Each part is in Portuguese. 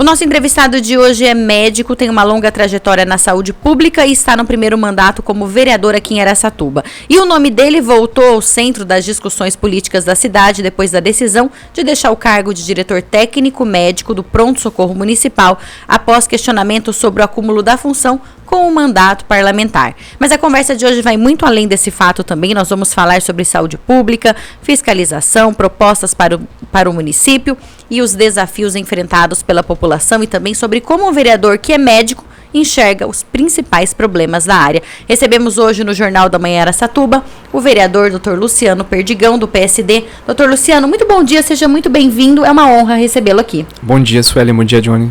O nosso entrevistado de hoje é médico, tem uma longa trajetória na saúde pública e está no primeiro mandato como vereador aqui em Araçatuba. E o nome dele voltou ao centro das discussões políticas da cidade depois da decisão de deixar o cargo de diretor técnico médico do Pronto-Socorro Municipal após questionamento sobre o acúmulo da função com o mandato parlamentar. Mas a conversa de hoje vai muito além desse fato também. Nós vamos falar sobre saúde pública, fiscalização, propostas para o município e os desafios enfrentados pela população e também sobre como o vereador que é médico enxerga os principais problemas da área. Recebemos hoje no Jornal da Manhã Araçatuba o vereador Dr. Luciano Perdigão, do PSD. Dr. Luciano, muito bom dia, seja muito bem-vindo. É uma honra recebê-lo aqui. Bom dia, Sueli. Bom dia, Johnny.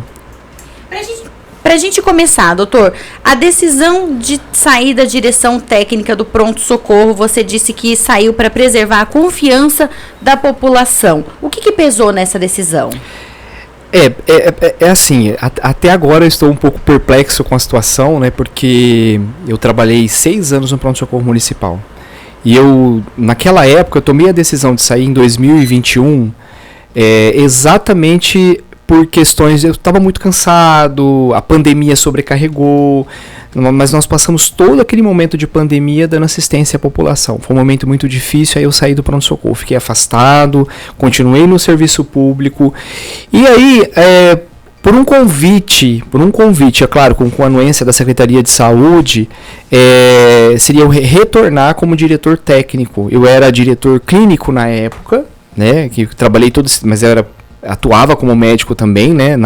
Para a gente começar, doutor, a decisão de sair da direção técnica do pronto-socorro, você disse que saiu para preservar a confiança da população. O que pesou nessa decisão? É assim, até agora eu estou um pouco perplexo com a situação, né, porque eu trabalhei 6 anos no pronto-socorro municipal. E naquela época, eu tomei a decisão de sair em 2021, exatamente por questões, eu estava muito cansado, a pandemia sobrecarregou, mas nós passamos todo aquele momento de pandemia dando assistência à população. Foi um momento muito difícil, aí eu saí do pronto-socorro, fiquei afastado, continuei no serviço público, e aí, por um convite, é claro, com a anuência da Secretaria de Saúde, seria eu retornar como diretor técnico. Eu era diretor clínico na época, né, que trabalhei mas atuava como médico também, né,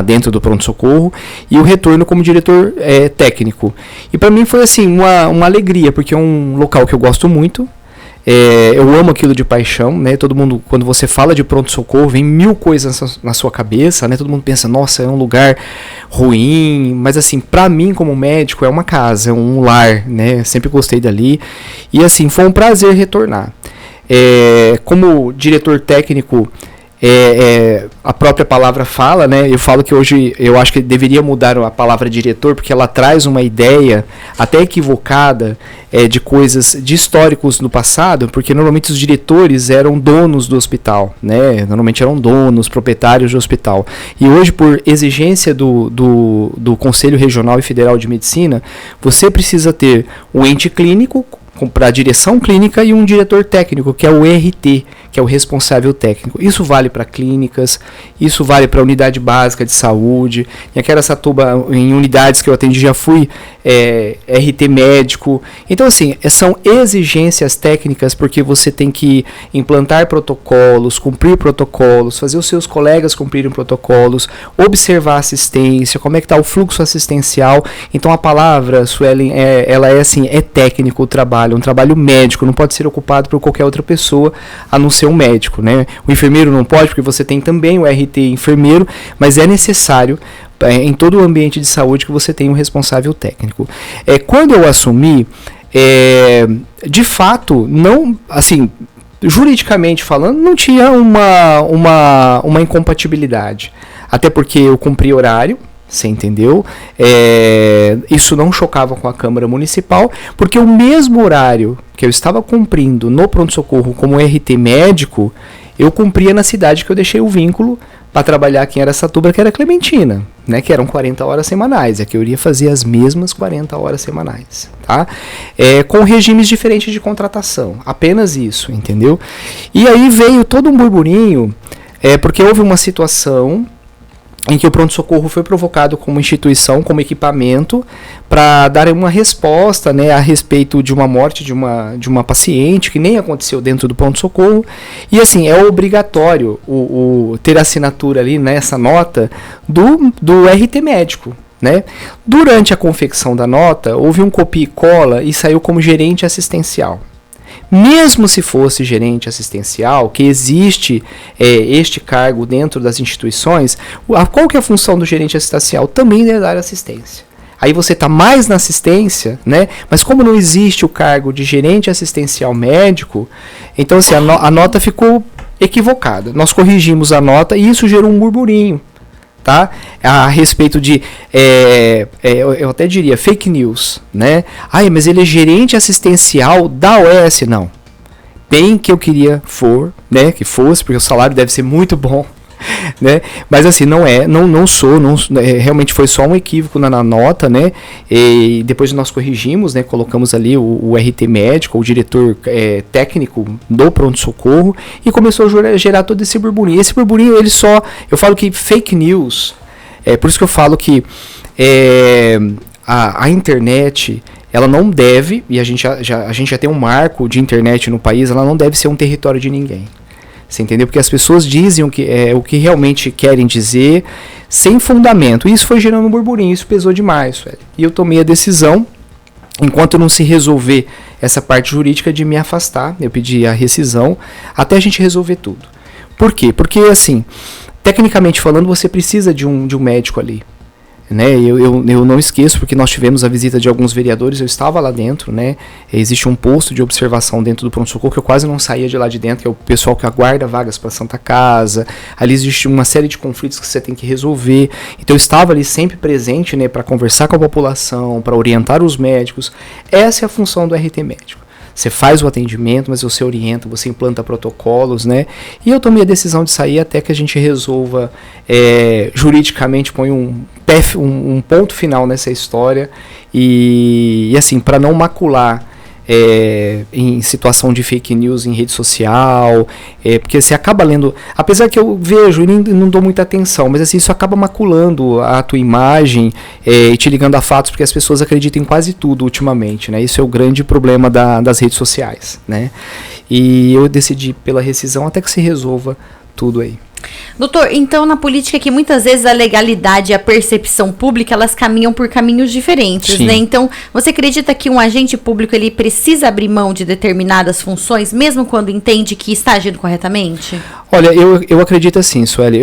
dentro do pronto-socorro, e o retorno como diretor técnico. E para mim foi assim, uma alegria, porque é um local que eu gosto muito, eu amo aquilo de paixão, né? Todo mundo, quando você fala de pronto-socorro, vem 1000 coisas na sua cabeça, né? Todo mundo pensa, nossa, é um lugar ruim, mas assim, para mim como médico é uma casa, é um lar, né? Sempre gostei dali, e assim, foi um prazer retornar. Como diretor técnico, a própria palavra fala, né? Eu falo que hoje eu acho que deveria mudar a palavra diretor, porque ela traz uma ideia até equivocada de coisas, de históricos no passado, porque normalmente os diretores eram donos do hospital, né? Normalmente eram donos, proprietários do hospital. E hoje, por exigência do Conselho Regional e Federal de Medicina, você precisa ter o ente clínico para a direção clínica e um diretor técnico, que é o RT, que é o responsável técnico. Isso vale para clínicas, isso vale para a unidade básica de saúde. Em Araçatuba, em unidades que eu atendi, já fui RT médico. Então, assim, são exigências técnicas, porque você tem que implantar protocolos, cumprir protocolos, fazer os seus colegas cumprirem protocolos, observar a assistência, como é que está o fluxo assistencial. Então, a palavra, Suelen, ela é assim, é técnico o trabalho, um trabalho médico, não pode ser ocupado por qualquer outra pessoa, a não ser um médico, né? O enfermeiro não pode, porque você tem também o RT enfermeiro, mas é necessário em todo o ambiente de saúde que você tenha um responsável técnico. Quando eu assumi, de fato, não, assim, juridicamente falando, não tinha uma incompatibilidade, até porque eu cumpri horário. Você entendeu? Isso não chocava com a Câmara Municipal, porque o mesmo horário que eu estava cumprindo no pronto-socorro como RT médico, eu cumpria na cidade que eu deixei o vínculo para trabalhar aqui em Araçatuba, que era Clementina, né, que eram 40 horas semanais. Aqui eu iria fazer as mesmas 40 horas semanais, tá? Com regimes diferentes de contratação, apenas isso, entendeu? E aí veio todo um burburinho, porque houve uma situação em que o pronto-socorro foi provocado como instituição, como equipamento, para dar uma resposta, né, a respeito de uma morte de uma paciente, que nem aconteceu dentro do pronto-socorro. E assim, é obrigatório ter assinatura ali nessa nota do RT médico, né? Durante a confecção da nota, houve um copia e cola e saiu como gerente assistencial. Mesmo se fosse gerente assistencial, que existe este cargo dentro das instituições, qual que é a função do gerente assistencial? Também é dar assistência. Aí você está mais na assistência, né? Mas como não existe o cargo de gerente assistencial médico, então assim, a nota ficou equivocada. Nós corrigimos a nota e isso gerou um burburinho, tá? A respeito de, eu até diria, fake news, né? Mas ele é gerente assistencial da OS. Não. Bem que eu queria que fosse, porque o salário deve ser muito bom, Né? Mas assim, realmente foi só um equívoco na nota, né? E depois nós corrigimos, né? Colocamos ali o RT médico, o diretor técnico do pronto-socorro, e começou a gerar todo esse burburinho. Esse burburinho, eu falo que fake news, por isso que eu falo que a internet, ela não deve, e a gente já tem um marco de internet no país, ela não deve ser um território de ninguém. Você entendeu? Porque as pessoas dizem o que realmente querem dizer, sem fundamento. E isso foi gerando um burburinho, isso pesou demais, velho. E eu tomei a decisão, enquanto não se resolver essa parte jurídica, de me afastar. Eu pedi a rescisão, até a gente resolver tudo. Por quê? Porque, assim, tecnicamente falando, você precisa de um médico ali. Né? Eu não esqueço, porque nós tivemos a visita de alguns vereadores, eu estava lá dentro, né? Existe um posto de observação dentro do pronto-socorro que eu quase não saía de lá de dentro, que é o pessoal que aguarda vagas para Santa Casa. Ali existe uma série de conflitos que você tem que resolver. Então eu estava ali sempre presente, né, para conversar com a população, para orientar os médicos. Essa é a função do RT médico. Você faz o atendimento, mas você orienta, você implanta protocolos, né? E eu tomei a decisão de sair até que a gente resolva, juridicamente, põe um ponto final nessa história. E assim, para não macular em situação de fake news em rede social, porque você acaba lendo, apesar que eu vejo e não dou muita atenção, mas assim, isso acaba maculando a tua imagem e te ligando a fatos, porque as pessoas acreditam em quase tudo ultimamente, né? Isso é o grande problema das redes sociais, né? E eu decidi pela rescisão até que se resolva tudo aí. Doutor, então na política que muitas vezes a legalidade e a percepção pública, elas caminham por caminhos diferentes, Sim. né? Então, você acredita que um agente público, ele precisa abrir mão de determinadas funções, mesmo quando entende que está agindo corretamente? Olha, eu acredito assim, Sueli.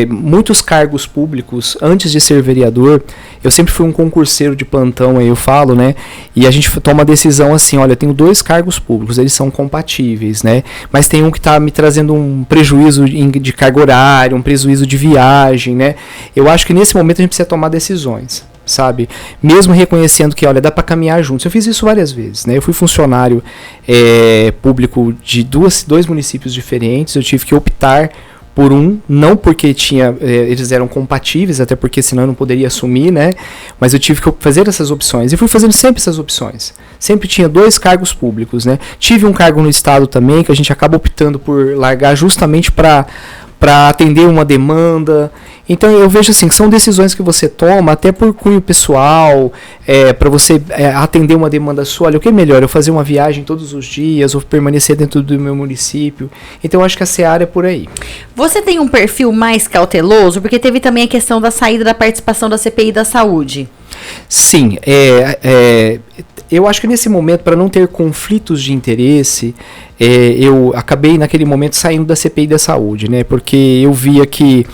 Muitos cargos públicos, antes de ser vereador, eu sempre fui um concurseiro de plantão, aí eu falo, né? E a gente toma a decisão assim, olha, eu tenho 2 cargos públicos, eles são compatíveis, né? Mas tem um que está me trazendo um prejuízo de carga horária, um prejuízo de viagem, né? Eu acho que nesse momento a gente precisa tomar decisões, sabe? Mesmo reconhecendo que, olha, dá para caminhar juntos. Eu fiz isso várias vezes, né? Eu fui funcionário público de dois municípios diferentes, eu tive que optar por não porque eles eram compatíveis, até porque senão eu não poderia assumir, né? Mas eu tive que fazer essas opções. E fui fazendo sempre essas opções. Sempre tinha 2 cargos públicos, né? Tive um cargo no Estado também, que a gente acaba optando por largar justamente para atender uma demanda. Então eu vejo assim, que são decisões que você toma até por cunho pessoal, para você atender uma demanda sua. Olha, o que é melhor? Eu fazer uma viagem todos os dias ou permanecer dentro do meu município? Então eu acho que a seara é por aí. Você tem um perfil mais cauteloso? Porque teve também a questão da saída da participação da CPI da saúde. Sim, eu acho que nesse momento, para não ter conflitos de interesse, eu acabei naquele momento saindo da CPI da saúde, né? Porque eu via que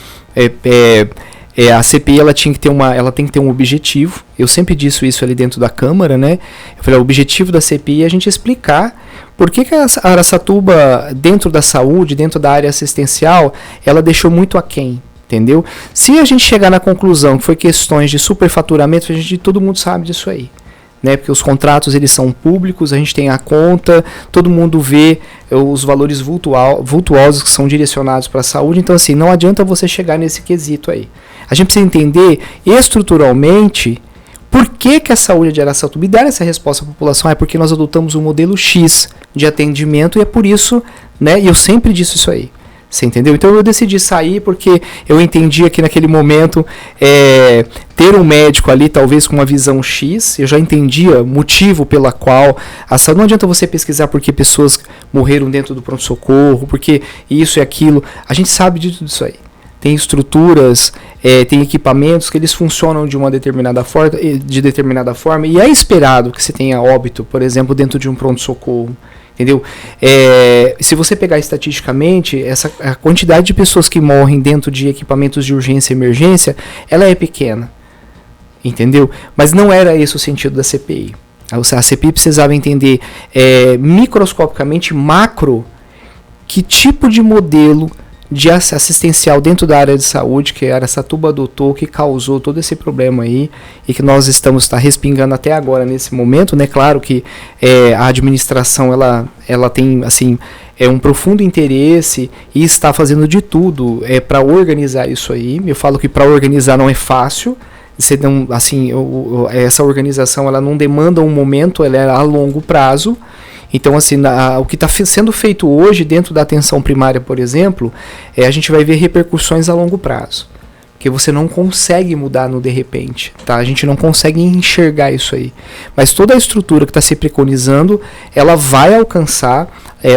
a CPI ela tem que ter um objetivo. Eu sempre disse isso ali dentro da Câmara, né? Eu falei, o objetivo da CPI é a gente explicar por que a Araçatuba, dentro da saúde, dentro da área assistencial, ela deixou muito aquém. Entendeu? Se a gente chegar na conclusão que foi questões de superfaturamento, todo mundo sabe disso aí, né? Porque os contratos eles são públicos, a gente tem a conta, todo mundo vê os valores vultuosos que são direcionados para a saúde. Então assim, não adianta você chegar nesse quesito aí. A gente precisa entender estruturalmente por que a saúde de Araçatuba, e dar essa resposta à população, é porque nós adotamos um modelo X de atendimento, e é por isso, né? E eu sempre disse isso aí. Você entendeu? Então eu decidi sair porque eu entendia que naquele momento ter um médico ali, talvez com uma visão X, eu já entendia o motivo pela qual não adianta você pesquisar porque pessoas morreram dentro do pronto-socorro, porque isso e aquilo. A gente sabe de tudo isso aí. Tem estruturas, tem equipamentos que eles funcionam de uma determinada forma, e é esperado que você tenha óbito, por exemplo, dentro de um pronto-socorro. Entendeu? Se você pegar estatisticamente, a quantidade de pessoas que morrem dentro de equipamentos de urgência e emergência, ela é pequena. Entendeu? Mas não era esse o sentido da CPI. A CPI precisava entender microscopicamente, macro, que tipo de modelo de assistencial dentro da área de saúde que a Araçatuba adotou, que causou todo esse problema aí e que nós estamos respingando até agora nesse momento, né? Claro que a administração ela tem assim um profundo interesse e está fazendo de tudo para organizar isso aí. Eu falo que para organizar não é fácil. Você não, assim, essa organização ela não demanda um momento, ela é a longo prazo. Então, assim, o que está sendo feito hoje dentro da atenção primária, por exemplo, a gente vai ver repercussões a longo prazo. Que você não consegue mudar no de repente, tá? A gente não consegue enxergar isso aí. Mas toda a estrutura que está se preconizando, ela vai alcançar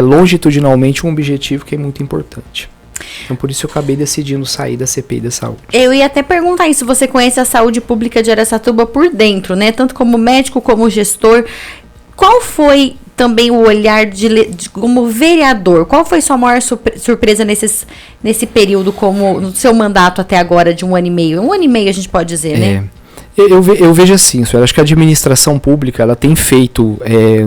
longitudinalmente um objetivo que é muito importante. Então, por isso eu acabei decidindo sair da CPI da saúde. Eu ia até perguntar isso, você conhece a saúde pública de Araçatuba por dentro, né? Tanto como médico, como gestor. Qual foi também o olhar como vereador? Qual foi sua maior surpresa nesse período, como no seu mandato até agora de 1 ano e meio? 1 ano e meio a gente pode dizer, né? Eu vejo assim, senhora, acho que a administração pública ela tem feito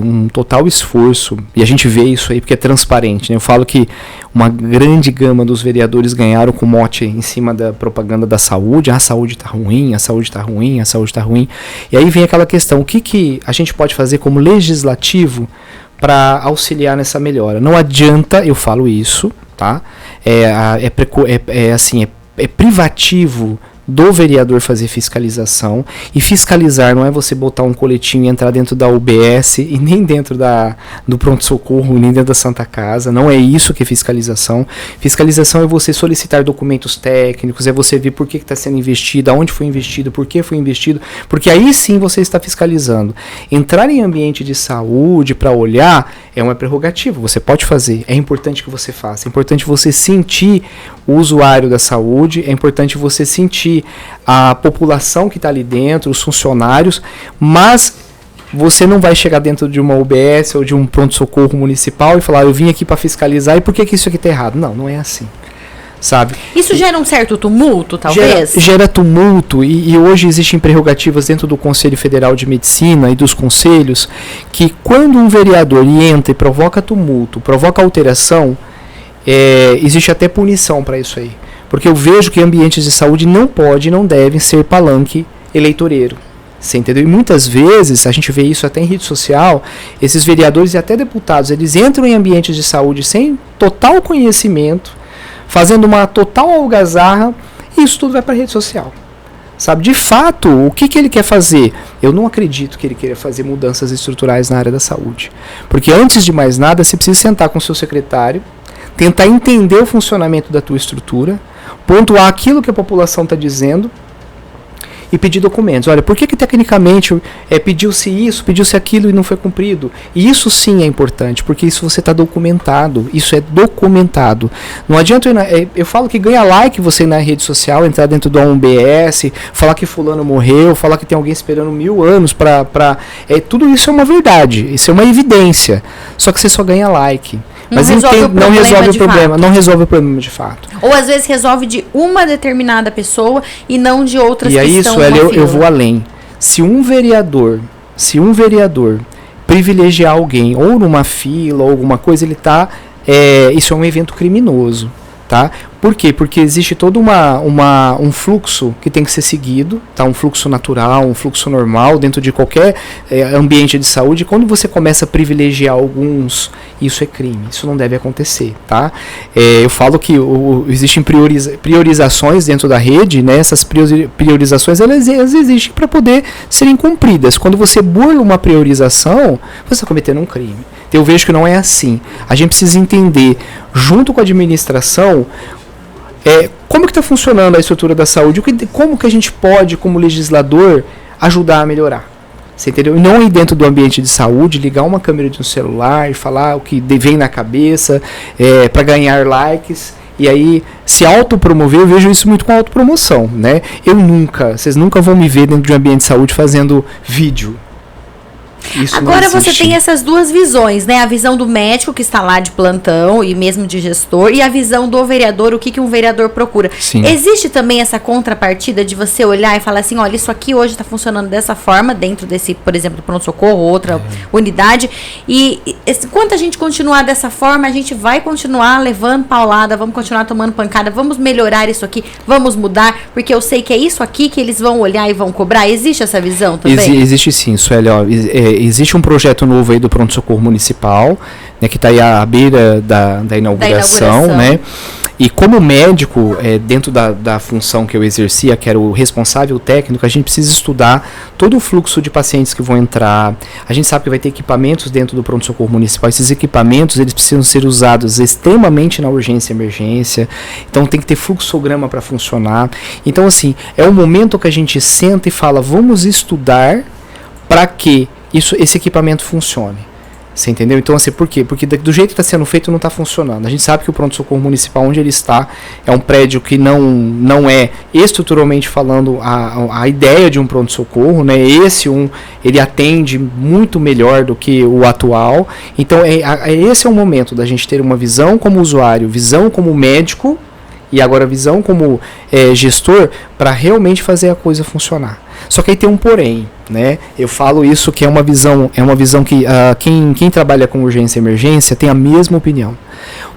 um total esforço, e a gente vê isso aí porque é transparente, né? Eu falo que uma grande gama dos vereadores ganharam com mote em cima da propaganda da saúde, a saúde está ruim, a saúde está ruim, a saúde está ruim, e aí vem aquela questão, o que a gente pode fazer como legislativo para auxiliar nessa melhora? Não adianta, eu falo isso, tá? É privativo do vereador fazer fiscalização, e fiscalizar não é você botar um coletinho e entrar dentro da UBS e nem dentro do pronto-socorro, nem dentro da Santa Casa, não é isso que é fiscalização. Fiscalização é você solicitar documentos técnicos, é você ver por que está sendo investido, aonde foi investido, por que foi investido, porque aí sim você está fiscalizando. Entrar em ambiente de saúde para olhar é uma prerrogativa, você pode fazer, é importante que você faça, é importante você sentir o usuário da saúde, é importante você sentir a população que está ali dentro, os funcionários, mas você não vai chegar dentro de uma UBS ou de um pronto-socorro municipal e falar, eu vim aqui para fiscalizar e por que isso aqui está errado? Não, não é assim. Sabe? Isso gera um certo tumulto, talvez? Gera tumulto, e hoje existem prerrogativas dentro do Conselho Federal de Medicina e dos conselhos que quando um vereador entra e provoca tumulto, provoca alteração, existe até punição para isso aí. Porque eu vejo que ambientes de saúde não devem ser palanque eleitoreiro. Você entendeu? E muitas vezes, a gente vê isso até em rede social, esses vereadores e até deputados, eles entram em ambientes de saúde sem total conhecimento, fazendo uma total algazarra, e isso tudo vai para a rede social. Sabe, de fato, o que ele quer fazer? Eu não acredito que ele queira fazer mudanças estruturais na área da saúde. Porque antes de mais nada, você precisa sentar com o seu secretário, tentar entender o funcionamento da tua estrutura, pontuar aquilo que a população está dizendo e pedir documentos. Olha, por que tecnicamente pediu-se isso, pediu-se aquilo e não foi cumprido? E isso sim é importante, porque isso você está documentado, isso é documentado. Não adianta, eu falo que ganha like você ir na rede social, entrar dentro do UBS, falar que fulano morreu, falar que tem alguém esperando 1000 anos tudo isso é uma verdade, isso é uma evidência, só que você só ganha like. Mas não resolve o problema de fato. Ou às vezes resolve de uma determinada pessoa e não de outras que estão numa fila. Eu vou além. Se um vereador privilegiar alguém ou numa fila ou alguma coisa, isso é um evento criminoso, tá? Por quê? Porque existe todo um fluxo que tem que ser seguido, tá? Um fluxo natural, um fluxo normal dentro de qualquer ambiente de saúde. Quando você começa a privilegiar alguns, isso é crime, isso não deve acontecer, tá? Eu falo que existem priorizações dentro da rede, né? Essas priorizações elas existem para poder serem cumpridas. Quando você burla uma priorização, você está cometendo um crime. Eu vejo que não é assim. A gente precisa entender, junto com a administração, como que está funcionando a estrutura da saúde, como que a gente pode, como legislador, ajudar a melhorar. Você entendeu? E não ir dentro do ambiente de saúde, ligar uma câmera de um celular e falar o que vem na cabeça para ganhar likes. E aí, se autopromover, eu vejo isso muito com autopromoção, né? Vocês nunca vão me ver dentro de um ambiente de saúde fazendo vídeo. Isso agora você tem essas duas visões, né? A visão do médico que está lá de plantão e mesmo de gestor, e a visão do vereador, o que um vereador procura. Sim. Existe também essa contrapartida de você olhar e falar assim, olha, isso aqui hoje está funcionando dessa forma, dentro desse, por exemplo, do pronto-socorro, outra unidade, e enquanto a gente continuar dessa forma, a gente vai continuar levando paulada, vamos continuar tomando pancada, vamos melhorar isso aqui, vamos mudar, porque eu sei que é isso aqui que eles vão olhar e vão cobrar. Existe essa visão também? Existe sim, Sueli, ó, existe um projeto novo aí do pronto-socorro municipal, né, que está aí à beira da inauguração, né? E como médico, dentro da função que eu exercia, que era o responsável técnico, a gente precisa estudar todo o fluxo de pacientes que vão entrar. A gente sabe que vai ter equipamentos dentro do pronto-socorro municipal. Esses equipamentos, eles precisam ser usados extremamente na urgência e emergência. Então tem que ter fluxograma para funcionar. Então assim, é o momento que a gente senta e fala, vamos estudar para que esse equipamento funcione. Você entendeu? Então, assim, por quê? Porque do jeito que está sendo feito não está funcionando. A gente sabe que o pronto-socorro municipal, onde ele está, é um prédio que não é, estruturalmente falando, a ideia de um pronto-socorro, né? Ele atende muito melhor do que o atual. Então, esse é o momento da gente ter uma visão como usuário, visão como médico, e agora visão como gestor, para realmente fazer a coisa funcionar. Só que aí tem um porém, né? Eu falo isso que é uma visão que quem trabalha com urgência e emergência tem a mesma opinião.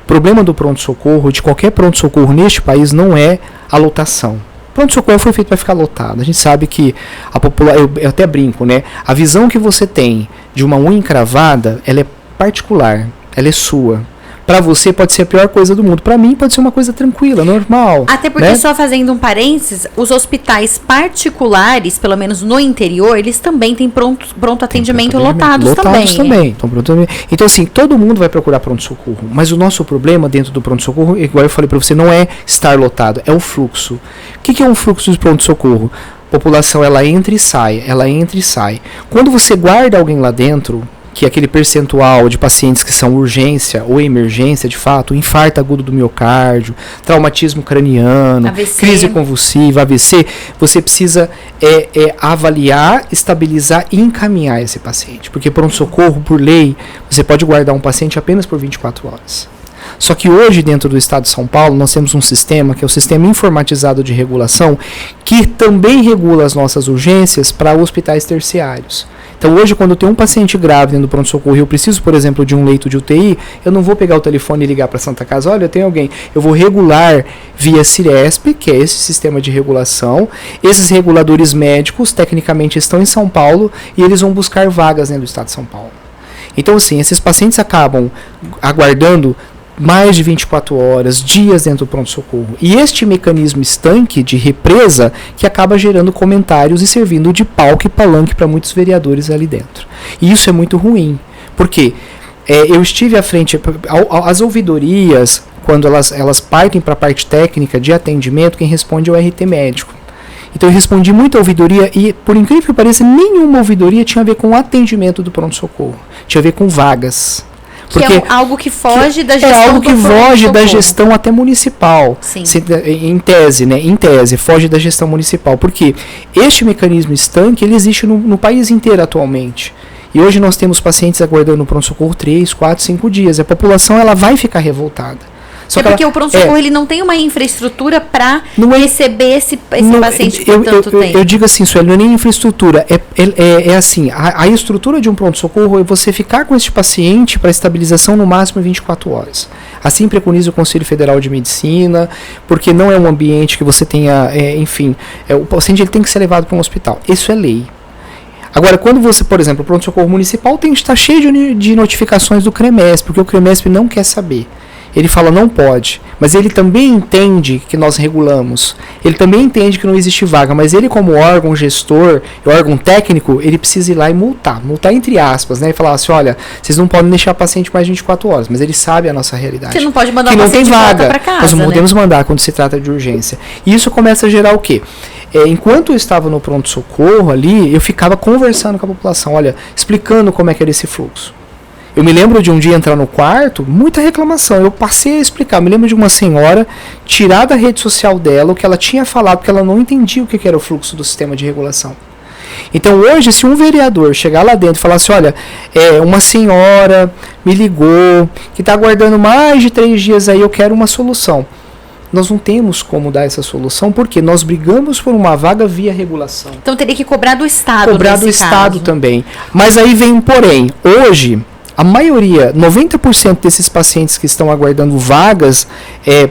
O problema do pronto-socorro, de qualquer pronto-socorro neste país, não é a lotação. O pronto-socorro foi feito para ficar lotado. A gente sabe que a população, eu até brinco, né? A visão que você tem de uma unha encravada, ela é particular, ela é sua. Para você pode ser a pior coisa do mundo. Para mim pode ser uma coisa tranquila, normal. Até porque, né? Só fazendo um parênteses, os hospitais particulares, pelo menos no interior, eles também têm pronto atendimento lotados também. Então, assim, todo mundo vai procurar pronto-socorro. Mas o nosso problema dentro do pronto-socorro, igual eu falei para você, não é estar lotado, é o fluxo. O que é um fluxo de pronto-socorro? A população, ela entra e sai. Quando você guarda alguém lá dentro, que é aquele percentual de pacientes que são urgência ou emergência, de fato, infarto agudo do miocárdio, traumatismo craniano, AVC. Crise convulsiva, AVC, você precisa avaliar, estabilizar e encaminhar esse paciente. Porque pronto-socorro, por lei, você pode guardar um paciente apenas por 24 horas. Só que hoje, dentro do estado de São Paulo, nós temos um sistema, que é o sistema informatizado de regulação, que também regula as nossas urgências para hospitais terciários. Então hoje, quando eu tenho um paciente grave dentro do pronto-socorro e eu preciso, por exemplo, de um leito de UTI, eu não vou pegar o telefone e ligar para a Santa Casa, olha, eu tenho alguém. Eu vou regular via Ciresp, que é esse sistema de regulação. Esses reguladores médicos, tecnicamente, estão em São Paulo e eles vão buscar vagas dentro do estado de São Paulo. Então, assim, esses pacientes acabam aguardando mais de 24 horas, dias dentro do pronto-socorro. E este mecanismo estanque de represa que acaba gerando comentários e servindo de palco e palanque para muitos vereadores ali dentro. E isso é muito ruim, porque eu estive à frente, as ouvidorias, quando elas partem para a parte técnica de atendimento, quem responde é o RT médico. Então eu respondi muita ouvidoria e, por incrível que pareça, nenhuma ouvidoria tinha a ver com o atendimento do pronto-socorro. Tinha a ver com vagas. Porque é algo que foge da gestão. É algo que foge da gestão até municipal. Sim. Em tese, né? Em tese, foge da gestão municipal. Porque este mecanismo estanque, ele existe no país inteiro atualmente. E hoje nós temos pacientes aguardando no pronto-socorro 3, 4, 5 dias. A população, ela vai ficar revoltada. Só porque o pronto-socorro ele não tem uma infraestrutura para receber esse paciente por tanto tempo. Eu digo assim, Sueli, não é nem infraestrutura. É assim, a estrutura de um pronto-socorro é você ficar com esse paciente para estabilização no máximo 24 horas. Assim preconiza o Conselho Federal de Medicina, porque não é um ambiente que você tenha, o paciente ele tem que ser levado para um hospital. Isso é lei. Agora, quando você, por exemplo, o pronto-socorro municipal tem que estar cheio de notificações do CREMESP, porque o CREMESP não quer saber. Ele fala não pode, mas ele também entende que nós regulamos, ele também entende que não existe vaga, mas ele como órgão gestor, órgão técnico, ele precisa ir lá e multar entre aspas, né, e falar assim, olha, vocês não podem deixar paciente mais de 24 horas, mas ele sabe a nossa realidade. Você não pode mandar que o paciente não tem vaga, para casa, nós não podemos mandar quando se trata de urgência. E isso começa a gerar o quê? Enquanto eu estava no pronto-socorro ali, eu ficava conversando com a população, olha, explicando como é que era esse fluxo. Eu me lembro de um dia entrar no quarto, muita reclamação. Eu passei a explicar. Me lembro de uma senhora tirar da rede social dela o que ela tinha falado, porque ela não entendia o que era o fluxo do sistema de regulação. Então hoje, se um vereador chegar lá dentro e falar assim, olha, uma senhora me ligou, que está aguardando mais de 3 dias aí, eu quero uma solução. Nós não temos como dar essa solução, porque nós brigamos por uma vaga via regulação. Então teria que cobrar do Estado. Cobrar do Estado também. Mas aí vem um porém. Hoje, a maioria, 90% desses pacientes que estão aguardando vagas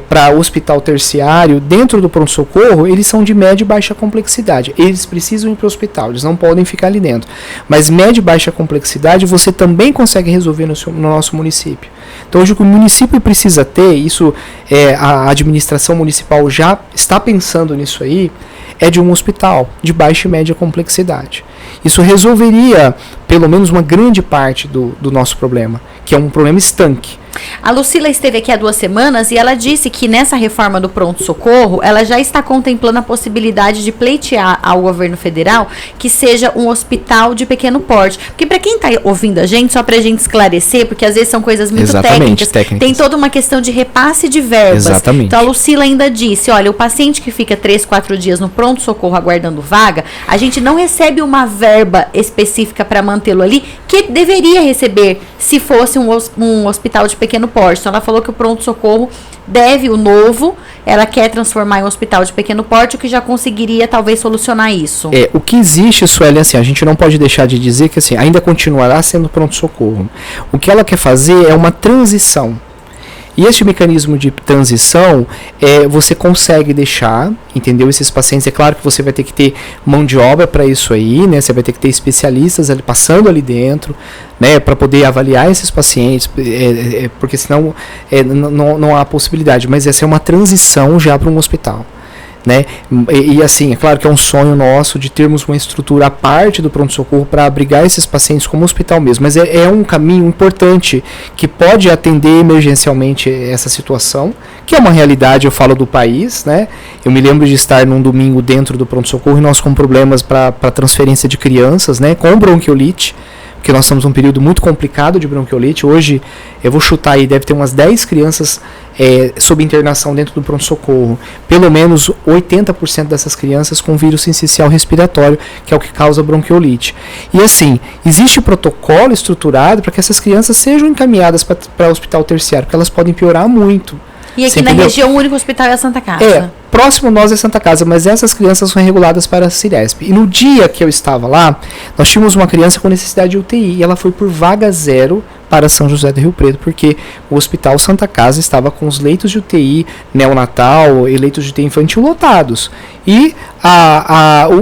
para hospital terciário, dentro do pronto-socorro, eles são de média e baixa complexidade. Eles precisam ir para o hospital, eles não podem ficar ali dentro. Mas média e baixa complexidade você também consegue resolver no nosso município. Então hoje o que o município precisa ter, isso a administração municipal já está pensando nisso aí, é de um hospital de baixa e média complexidade. Isso resolveria pelo menos uma grande parte do nosso problema, que é um problema estanque. A Lucila esteve aqui há 2 semanas e ela disse que nessa reforma do pronto-socorro, ela já está contemplando a possibilidade de pleitear ao governo federal que seja um hospital de pequeno porte. Porque para quem está ouvindo a gente, só para a gente esclarecer, porque às vezes são coisas muito técnicas, tem toda uma questão de repasse de verbas. Exatamente. Então a Lucila ainda disse, olha, o paciente que fica 3, 4 dias no pronto-socorro aguardando vaga, a gente não recebe uma verba específica para mantê-lo ali, que deveria receber se fosse um hospital de pequeno porte. Então ela falou que o pronto-socorro o novo, ela quer transformar em um hospital de pequeno porte, o que já conseguiria talvez solucionar isso. O que existe, Sueli, assim, a gente não pode deixar de dizer que assim, ainda continuará sendo pronto-socorro. O que ela quer fazer é uma transição. E este mecanismo de transição, você consegue deixar, entendeu? Esses pacientes, é claro que você vai ter que ter mão de obra para isso aí, né? Você vai ter que ter especialistas ali, passando ali dentro, né? Para poder avaliar esses pacientes, porque senão não há possibilidade. Mas essa é uma transição já para um hospital. Né? E assim, é claro que é um sonho nosso de termos uma estrutura à parte do pronto-socorro para abrigar esses pacientes como hospital mesmo, mas é um caminho importante que pode atender emergencialmente essa situação, que é uma realidade, eu falo do país, né? Eu me lembro de estar num domingo dentro do pronto-socorro e nós com problemas para transferência de crianças, né? Com bronquiolite, porque nós estamos num período muito complicado de bronquiolite. Hoje, eu vou chutar aí, deve ter umas 10 crianças sob internação dentro do pronto-socorro. Pelo menos 80% dessas crianças com vírus sincicial respiratório, que é o que causa bronquiolite. E assim, existe protocolo estruturado para que essas crianças sejam encaminhadas para o hospital terciário, porque elas podem piorar muito. E aqui na região, o único hospital é a Santa Casa. Próximo nós é Santa Casa, mas essas crianças são reguladas para a Ciresp. E no dia que eu estava lá, nós tínhamos uma criança com necessidade de UTI, e ela foi por vaga 0 para São José do Rio Preto, porque o Hospital Santa Casa estava com os leitos de UTI neonatal e leitos de UTI infantil lotados. E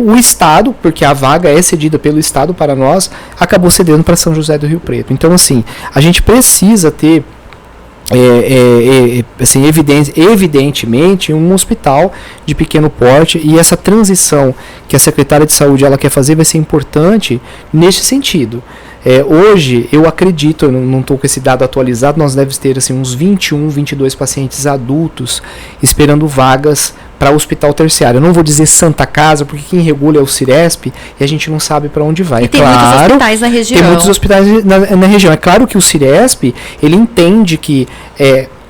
o Estado, porque a vaga é cedida pelo Estado para nós, acabou cedendo para São José do Rio Preto. Então, assim, a gente precisa ter assim, evidentemente um hospital de pequeno porte, e essa transição que a secretária de saúde ela quer fazer vai ser importante nesse sentido. Hoje, eu acredito, eu não estou com esse dado atualizado, nós devemos ter assim, uns 21, 22 pacientes adultos esperando vagas para o hospital terciário. Eu não vou dizer Santa Casa, porque quem regula é o Ciresp e a gente não sabe para onde vai. E tem muitos hospitais na região. Tem muitos hospitais na região. É claro que o Ciresp, ele entende que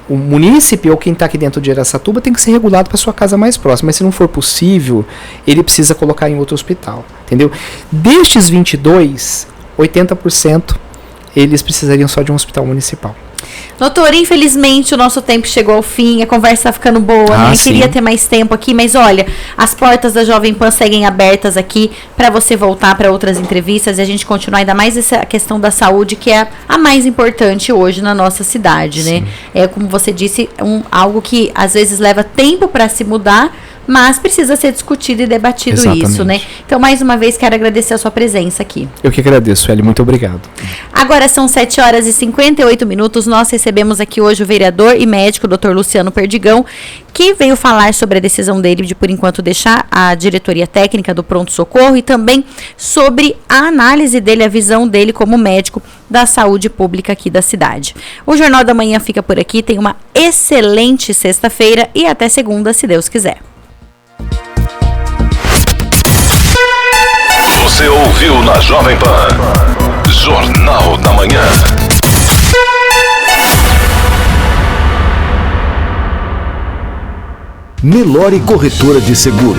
o munícipe ou quem está aqui dentro de Araçatuba tem que ser regulado para sua casa mais próxima, mas se não for possível, ele precisa colocar em outro hospital, entendeu? Destes 22, 80% eles precisariam só de um hospital municipal. Doutor, infelizmente o nosso tempo chegou ao fim, a conversa está ficando boa, né? Queria ter mais tempo aqui, mas olha, as portas da Jovem Pan seguem abertas aqui para você voltar para outras entrevistas e a gente continuar, ainda mais essa questão da saúde, que é a mais importante hoje na nossa cidade, né? É, como você disse, algo que às vezes leva tempo para se mudar, mas precisa ser discutido e debatido. Exatamente. Isso, né? Então, mais uma vez, quero agradecer a sua presença aqui. Eu que agradeço, Eli, muito obrigado. Agora são 7h58, nós recebemos aqui hoje o vereador e médico, Dr. Luciano Perdigão, que veio falar sobre a decisão dele de, por enquanto, deixar a diretoria técnica do pronto-socorro e também sobre a análise dele, a visão dele como médico da saúde pública aqui da cidade. O Jornal da Manhã fica por aqui, tem uma excelente sexta-feira e até segunda, se Deus quiser. Você ouviu na Jovem Pan Jornal da Manhã. Melhore Corretora de Seguros.